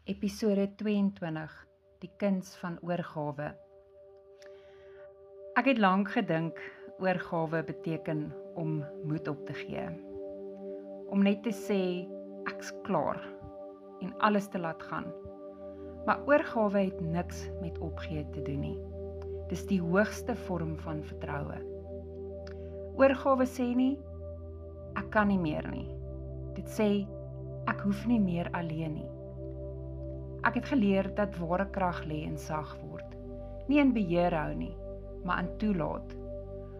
Episode 22, die kuns van oorgawe. Ek het lank gedink, oorgawe beteken om moed op te gee. Om net te sê, ek's klaar en alles te laat gaan. Maar oorgawe het niks met opgee te doen nie. Dis die hoogste vorm van vertroue. Oorgawe sê nie, ek kan nie meer nie. Dit sê, ek hoef nie meer alleen nie. Ek het geleer dat ware krag lê in sag word, nie in beheer hou nie, maar in toelaat.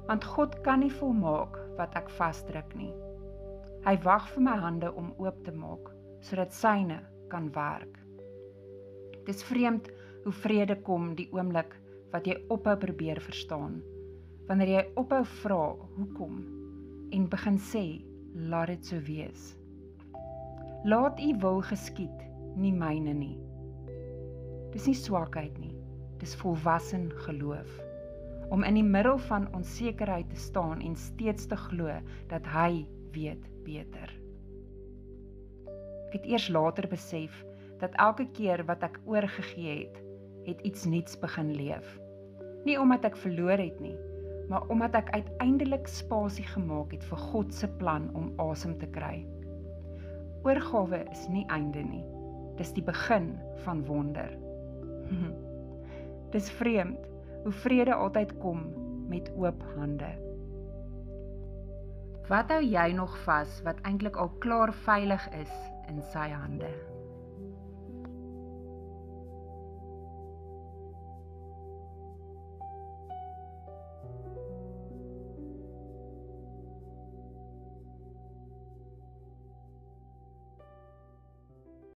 Want God kan nie volmaak wat ek vasdruk nie. Hy wag vir my hande om oop te maak, sodat syne kan werk. Dis vreemd hoe vrede kom die oomblik wat jy ophou probeer verstaan, wanneer jy ophou vra hoekom en begin sê, laat dit so wees. Laat u wil geskied, nie myne nie. Dis nie swakheid nie, dis volwassen geloof. Om in die middel van onsekerheid te staan en steeds te glo dat hy weet beter. Ek het eers later besef dat elke keer wat ek oorgegee het, het iets nuuts begin leef. Nie omdat ek verloor het nie, maar omdat ek uiteindelik spasie gemaak het vir God se plan om asem te kry. Oorgawe is nie einde nie, dis die begin van wonder. Dis vreemd, hoe vrede altyd kom met oop hande. Wat hou jy nog vas wat eintlik al klaar veilig is in sy hande?